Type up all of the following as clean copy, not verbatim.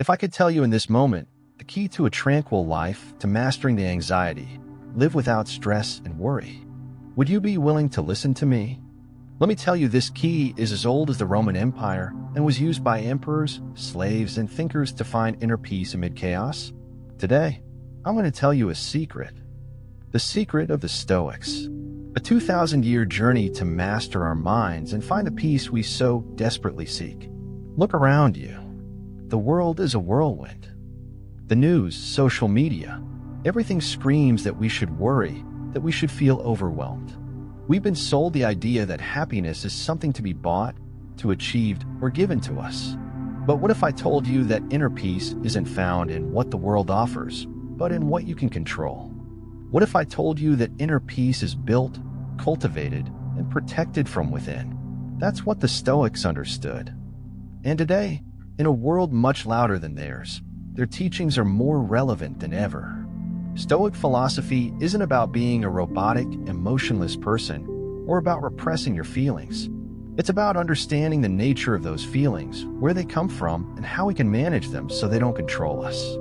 If I could tell you in this moment, the key to a tranquil life, to mastering the anxiety, live without stress and worry, would you be willing to listen to me? Let me tell you, this key is as old as the Roman Empire and was used by emperors, slaves, and thinkers to find inner peace amid chaos. Today, I'm going to tell you a secret. The secret of the Stoics. A 2,000-year journey to master our minds and find the peace we so desperately seek. Look around you. The world is a whirlwind. The news, social media, everything screams that we should worry, that we should feel overwhelmed. We've been sold the idea that happiness is something to be bought, to achieved, or given to us. But what if I told you that inner peace isn't found in what the world offers, but in what you can control? What if I told you that inner peace is built, cultivated, and protected from within? That's what the Stoics understood. And today, in a world much louder than theirs, their teachings are more relevant than ever. Stoic philosophy isn't about being a robotic, emotionless person or about repressing your feelings. It's about understanding the nature of those feelings, where they come from, and how we can manage them so they don't control us.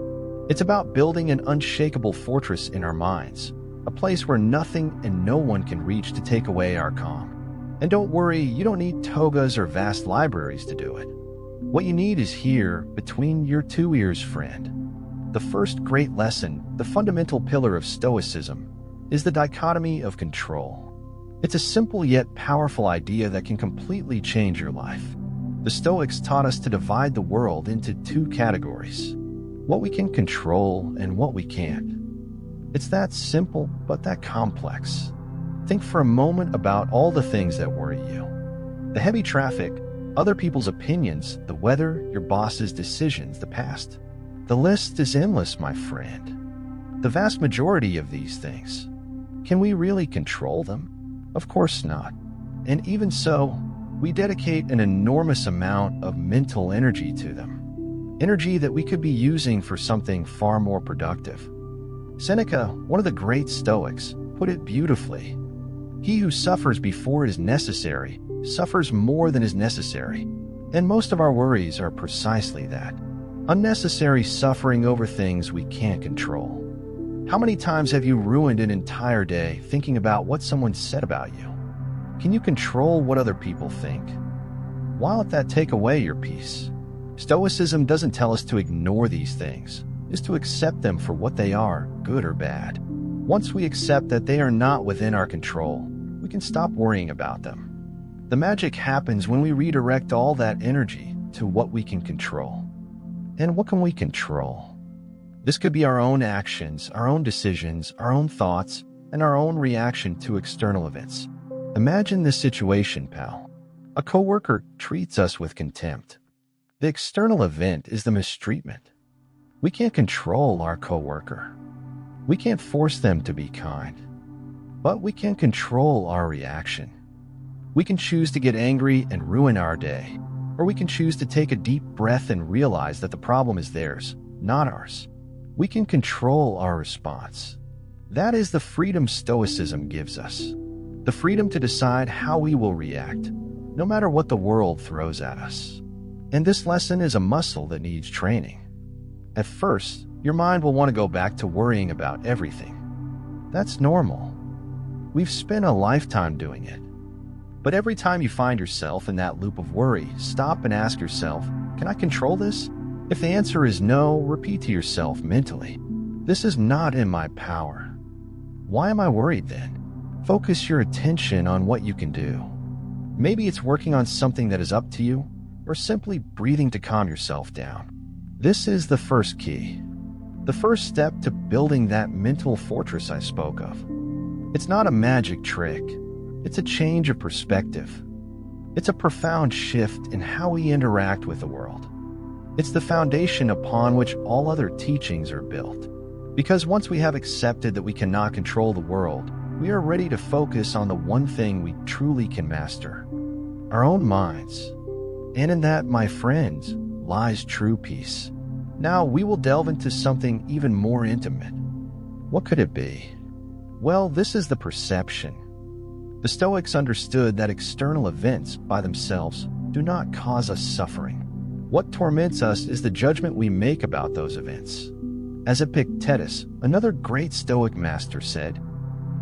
It's about building an unshakable fortress in our minds, a place where nothing and no one can reach to take away our calm. And don't worry, you don't need togas or vast libraries to do it. What you need is here, between your two ears, friend. The first great lesson, the fundamental pillar of Stoicism, is the dichotomy of control. It's a simple yet powerful idea that can completely change your life. The Stoics taught us to divide the world into two categories: what we can control and what we can't. It's that simple, but that complex. Think for a moment about all the things that worry you. The heavy traffic, other people's opinions, the weather, your boss's decisions, the past. The list is endless, my friend. The vast majority of these things. Can we really control them? Of course not. And even so, we dedicate an enormous amount of mental energy to them. Energy that we could be using for something far more productive. Seneca, one of the great Stoics, put it beautifully. He who suffers before it is necessary suffers more than is necessary. And most of our worries are precisely that. Unnecessary suffering over things we can't control. How many times have you ruined an entire day thinking about what someone said about you? Can you control what other people think? Why let that take away your peace? Stoicism doesn't tell us to ignore these things, it's to accept them for what they are, good or bad. Once we accept that they are not within our control, we can stop worrying about them. The magic happens when we redirect all that energy to what we can control. And what can we control? This could be our own actions, our own decisions, our own thoughts, and our own reaction to external events. Imagine this situation, pal. A coworker treats us with contempt. The external event is the mistreatment. We can't control our coworker. We can't force them to be kind. But we can control our reaction. We can choose to get angry and ruin our day. Or we can choose to take a deep breath and realize that the problem is theirs, not ours. We can control our response. That is the freedom Stoicism gives us. The freedom to decide how we will react, no matter what the world throws at us. And this lesson is a muscle that needs training. At first, your mind will want to go back to worrying about everything. That's normal. We've spent a lifetime doing it. But every time you find yourself in that loop of worry, stop and ask yourself, can I control this? If the answer is no, repeat to yourself mentally, this is not in my power. Why am I worried then? Focus your attention on what you can do. Maybe it's working on something that is up to you, or simply breathing to calm yourself down. This is the first key. The first step to building that mental fortress I spoke of. It's not a magic trick. It's a change of perspective. It's a profound shift in how we interact with the world. It's the foundation upon which all other teachings are built. Because once we have accepted that we cannot control the world, we are ready to focus on the one thing we truly can master, our own minds. And in that, my friends, lies true peace. Now we will delve into something even more intimate. What could it be? Well, this is the perception. The Stoics understood that external events by themselves do not cause us suffering. What torments us is the judgment we make about those events. As Epictetus, another great Stoic master, said,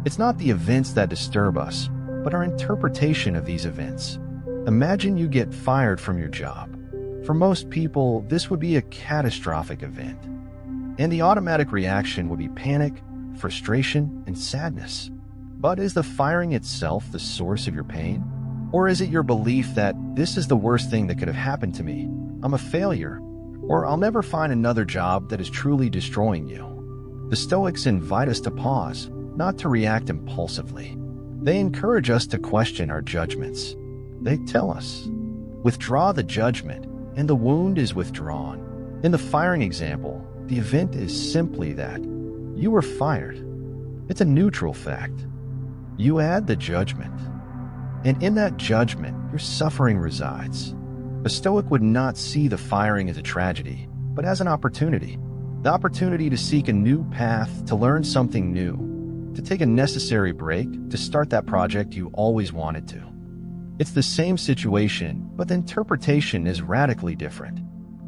"It's not the events that disturb us, but our interpretation of these events." Imagine you get fired from your job. For most people, this would be a catastrophic event, and the automatic reaction would be panic, frustration, and sadness. But is the firing itself the source of your pain? Or is it your belief that this is the worst thing that could have happened to me, I'm a failure, or I'll never find another job that is truly destroying you? The Stoics invite us to pause, not to react impulsively. They encourage us to question our judgments. They tell us, withdraw the judgment, and the wound is withdrawn. In the firing example, the event is simply that you were fired. It's a neutral fact. You add the judgment, and in that judgment, your suffering resides. A Stoic would not see the firing as a tragedy, but as an opportunity. The opportunity to seek a new path, to learn something new, to take a necessary break, to start that project you always wanted to. It's the same situation, but the interpretation is radically different.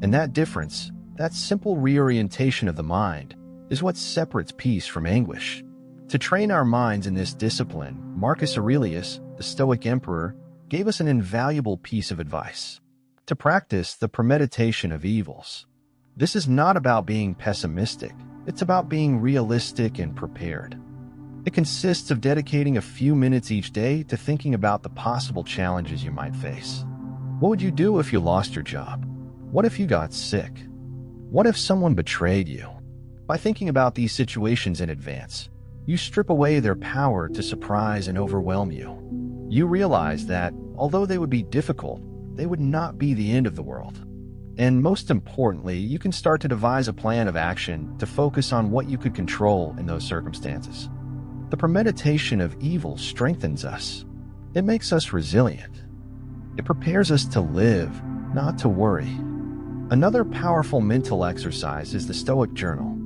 And that difference, that simple reorientation of the mind, is what separates peace from anguish. To train our minds in this discipline, Marcus Aurelius, the Stoic emperor, gave us an invaluable piece of advice: to practice the premeditation of evils. This is not about being pessimistic, it's about being realistic and prepared. It consists of dedicating a few minutes each day to thinking about the possible challenges you might face. What would you do if you lost your job? What if you got sick? What if someone betrayed you? By thinking about these situations in advance, you strip away their power to surprise and overwhelm you. You realize that, although they would be difficult, they would not be the end of the world. And most importantly, you can start to devise a plan of action to focus on what you could control in those circumstances. The premeditation of evil strengthens us. It makes us resilient. It prepares us to live, not to worry. Another powerful mental exercise is the Stoic Journal.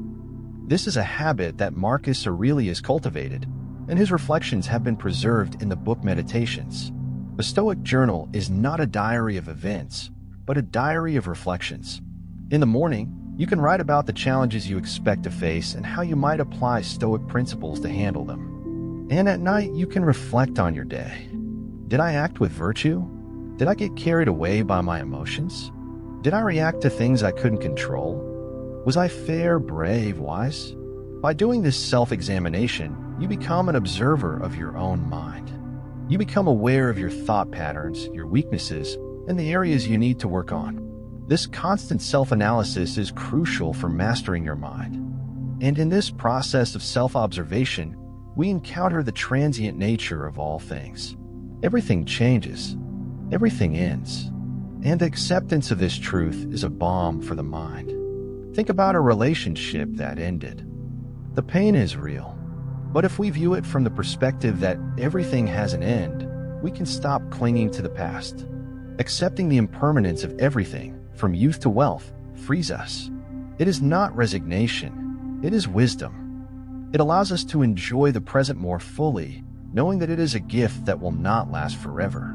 This is a habit that Marcus Aurelius cultivated, and his reflections have been preserved in the book Meditations. A Stoic journal is not a diary of events, but a diary of reflections. In the morning, you can write about the challenges you expect to face and how you might apply Stoic principles to handle them. And at night, you can reflect on your day. Did I act with virtue? Did I get carried away by my emotions? Did I react to things I couldn't control? Was I fair, brave, wise? By doing this self-examination, you become an observer of your own mind. You become aware of your thought patterns, your weaknesses, and the areas you need to work on. This constant self-analysis is crucial for mastering your mind. And in this process of self-observation, we encounter the transient nature of all things. Everything changes. Everything ends. And the acceptance of this truth is a balm for the mind. Think about a relationship that ended. The pain is real. But if we view it from the perspective that everything has an end, we can stop clinging to the past. Accepting the impermanence of everything, from youth to wealth, frees us. It is not resignation, it is wisdom. It allows us to enjoy the present more fully, knowing that it is a gift that will not last forever.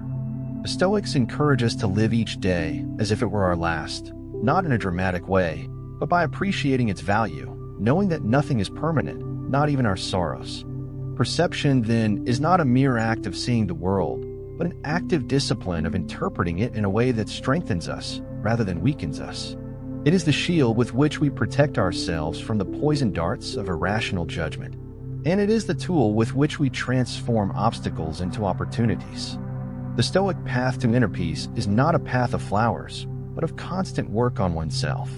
The Stoics encourage us to live each day as if it were our last, not in a dramatic way, but by appreciating its value, knowing that nothing is permanent, not even our sorrows. Perception, then, is not a mere act of seeing the world, but an active discipline of interpreting it in a way that strengthens us rather than weakens us. It is the shield with which we protect ourselves from the poison darts of irrational judgment, and it is the tool with which we transform obstacles into opportunities. The Stoic path to inner peace is not a path of flowers, but of constant work on oneself.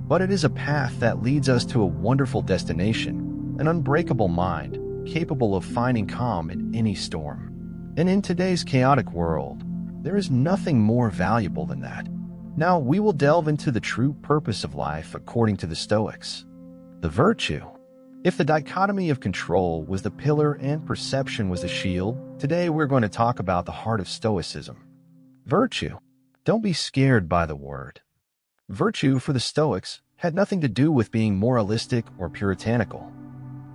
But it is a path that leads us to a wonderful destination, an unbreakable mind, capable of finding calm in any storm. And in today's chaotic world, there is nothing more valuable than that. Now we will delve into the true purpose of life according to the Stoics. The virtue. If the dichotomy of control was the pillar and perception was the shield, today we're going to talk about the heart of Stoicism. Virtue. Don't be scared by the word. Virtue for the Stoics had nothing to do with being moralistic or puritanical.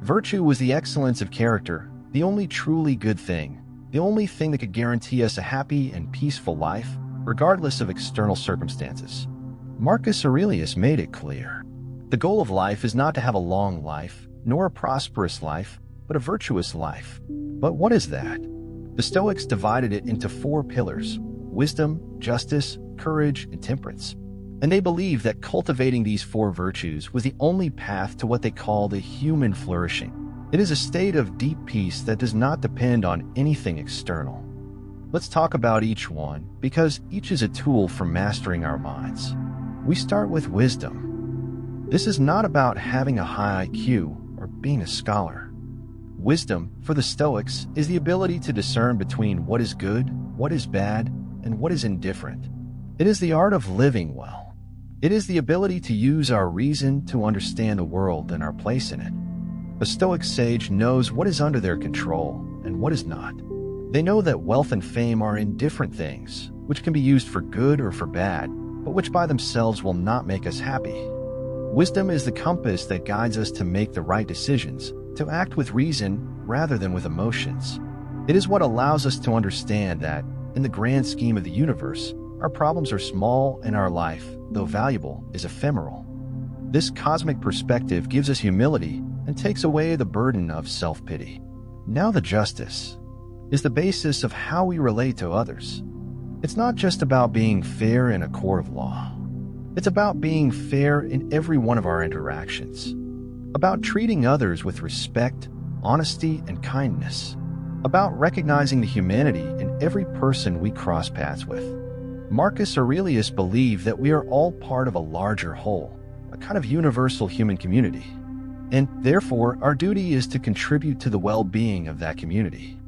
Virtue was the excellence of character, the only truly good thing, the only thing that could guarantee us a happy and peaceful life, regardless of external circumstances. Marcus Aurelius made it clear. The goal of life is not to have a long life, nor a prosperous life, but a virtuous life. But what is that? The Stoics divided it into 4 pillars: wisdom, justice, courage, and temperance. And they believed that cultivating these 4 virtues was the only path to what they called a human flourishing. It is a state of deep peace that does not depend on anything external. Let's talk about each one, because each is a tool for mastering our minds. We start with wisdom. This is not about having a high IQ or being a scholar. Wisdom, for the Stoics, is the ability to discern between what is good, what is bad, and what is indifferent. It is the art of living well. It is the ability to use our reason to understand the world and our place in it. A Stoic sage knows what is under their control and what is not. They know that wealth and fame are indifferent things, which can be used for good or for bad, but which by themselves will not make us happy. Wisdom is the compass that guides us to make the right decisions, to act with reason rather than with emotions. It is what allows us to understand that, in the grand scheme of the universe, our problems are small and our life, though valuable, is ephemeral. This cosmic perspective gives us humility and takes away the burden of self-pity. Now the justice is the basis of how we relate to others. It's not just about being fair in a court of law. It's about being fair in every one of our interactions, about treating others with respect, honesty, and kindness, about recognizing the humanity in every person we cross paths with. Marcus Aurelius believed that we are all part of a larger whole, a kind of universal human community, and therefore our duty is to contribute to the well-being of that community.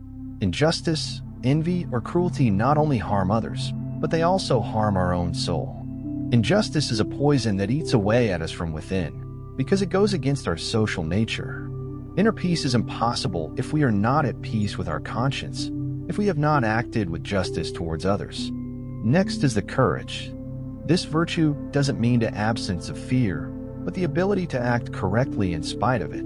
Injustice, envy, or cruelty not only harm others, but they also harm our own soul. Injustice is a poison that eats away at us from within, because it goes against our social nature. Inner peace is impossible if we are not at peace with our conscience, if we have not acted with justice towards others. Next is the courage. This virtue doesn't mean the absence of fear, but the ability to act correctly in spite of it.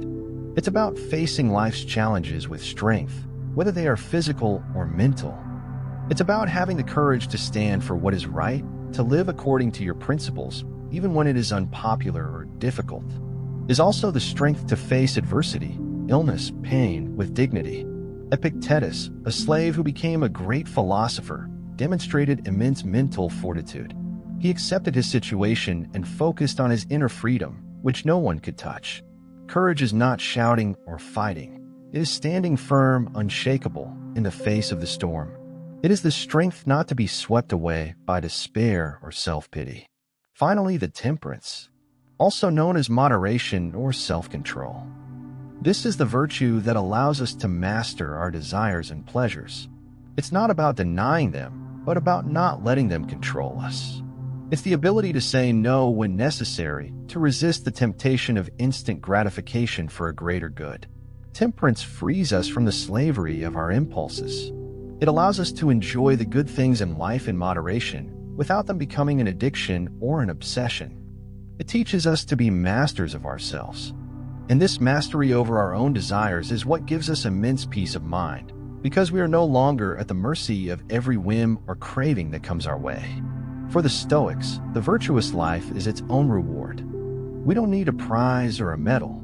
It's about facing life's challenges with strength, whether they are physical or mental. It's about having the courage to stand for what is right, to live according to your principles, even when it is unpopular or difficult. Is also the strength to face adversity, illness, pain with dignity. Epictetus, a slave who became a great philosopher, demonstrated immense mental fortitude. He accepted his situation and focused on his inner freedom, which no one could touch. Courage is not shouting or fighting. It is standing firm, unshakable, in the face of the storm. It is the strength not to be swept away by despair or self-pity. Finally, the temperance, also known as moderation or self-control. This is the virtue that allows us to master our desires and pleasures. It's not about denying them, but about not letting them control us. It's the ability to say no when necessary, to resist the temptation of instant gratification for a greater good. Temperance frees us from the slavery of our impulses. It allows us to enjoy the good things in life in moderation, without them becoming an addiction or an obsession. It teaches us to be masters of ourselves. And this mastery over our own desires is what gives us immense peace of mind, because we are no longer at the mercy of every whim or craving that comes our way. For the Stoics, the virtuous life is its own reward. We don't need a prize or a medal.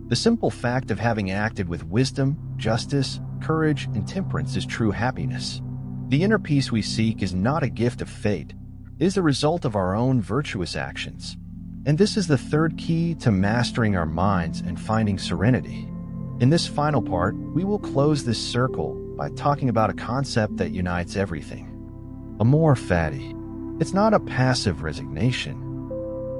The simple fact of having acted with wisdom, justice, courage, and temperance is true happiness. The inner peace we seek is not a gift of fate. It is the result of our own virtuous actions. And this is the third key to mastering our minds and finding serenity. In this final part, we will close this circle by talking about a concept that unites everything. Amor fati. It's not a passive resignation.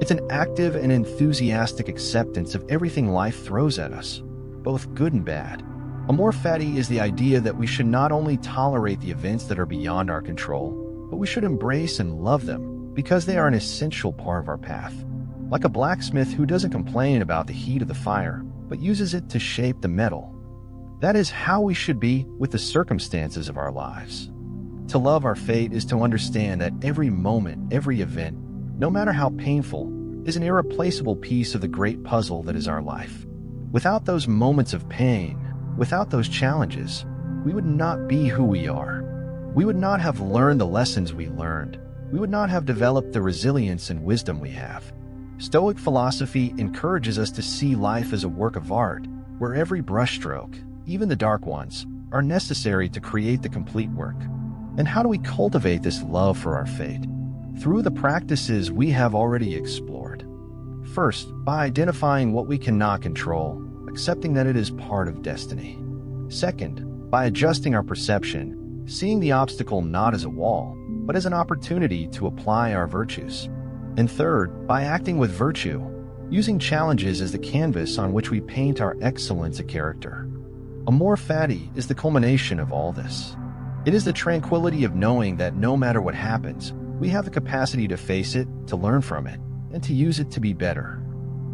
It's an active and enthusiastic acceptance of everything life throws at us, both good and bad. Amor fati is the idea that we should not only tolerate the events that are beyond our control, but we should embrace and love them because they are an essential part of our path. Like a blacksmith who doesn't complain about the heat of the fire, but uses it to shape the metal. That is how we should be with the circumstances of our lives. To love our fate is to understand that every moment, every event, no matter how painful, is an irreplaceable piece of the great puzzle that is our life. Without those moments of pain, without those challenges, we would not be who we are. We would not have learned the lessons we learned, we would not have developed the resilience and wisdom we have. Stoic philosophy encourages us to see life as a work of art, where every brushstroke, even the dark ones, are necessary to create the complete work. And how do we cultivate this love for our fate? Through the practices we have already explored. First, by identifying what we cannot control, accepting that it is part of destiny. Second, by adjusting our perception, seeing the obstacle not as a wall, but as an opportunity to apply our virtues. And third, by acting with virtue, using challenges as the canvas on which we paint our excellence of character. Amor Fati is the culmination of all this. It is the tranquility of knowing that no matter what happens, we have the capacity to face it, to learn from it, and to use it to be better.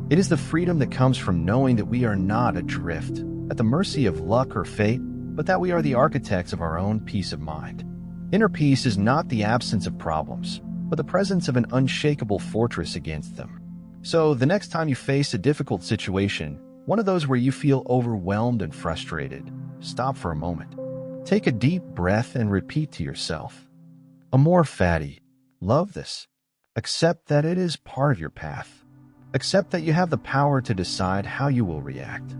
It is the freedom that comes from knowing that we are not adrift, at the mercy of luck or fate, but that we are the architects of our own peace of mind. Inner peace is not the absence of problems, but the presence of an unshakable fortress against them. So, the next time you face a difficult situation, one of those where you feel overwhelmed and frustrated, stop for a moment. Take a deep breath and repeat to yourself, Amor Fati, love this. Accept that it is part of your path. Accept that you have the power to decide how you will react.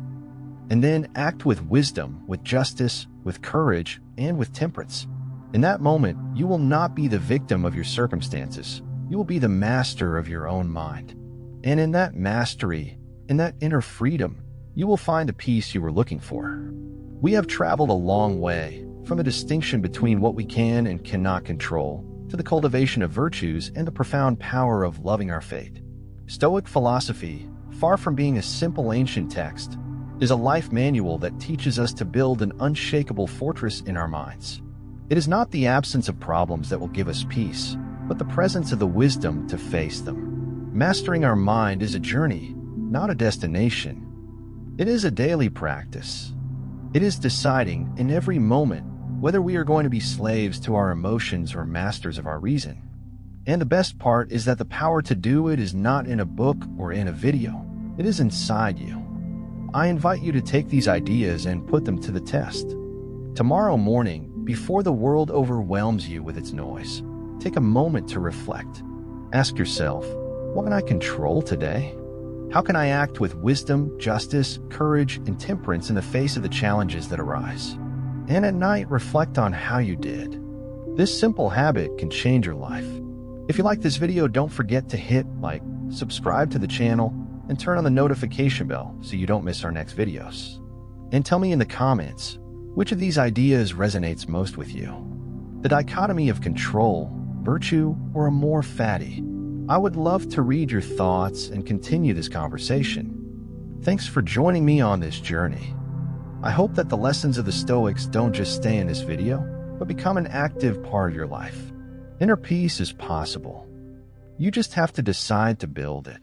And then act with wisdom, with justice, with courage, and with temperance. In that moment, you will not be the victim of your circumstances. You will be the master of your own mind. And in that mastery, in that inner freedom, you will find the peace you were looking for. We have traveled a long way, from a distinction between what we can and cannot control, to the cultivation of virtues and the profound power of loving our fate. Stoic philosophy, far from being a simple ancient text, is a life manual that teaches us to build an unshakable fortress in our minds. It is not the absence of problems that will give us peace, but the presence of the wisdom to face them. Mastering our mind is a journey, not a destination. It is a daily practice. It is deciding in every moment whether we are going to be slaves to our emotions or masters of our reason. And the best part is that the power to do it is not in a book or in a video. It is inside you. I invite you to take these ideas and put them to the test. Tomorrow morning, before the world overwhelms you with its noise, take a moment to reflect. Ask yourself, what can I control today? How can I act with wisdom, justice, courage, and temperance in the face of the challenges that arise? And at night, reflect on how you did. This simple habit can change your life. If you like this video, don't forget to hit like, subscribe to the channel, and turn on the notification bell so you don't miss our next videos. And tell me in the comments, which of these ideas resonates most with you? The dichotomy of control, virtue, or Amor Fati? I would love to read your thoughts and continue this conversation. Thanks for joining me on this journey. I hope that the lessons of the Stoics don't just stay in this video, but become an active part of your life. Inner peace is possible. You just have to decide to build it.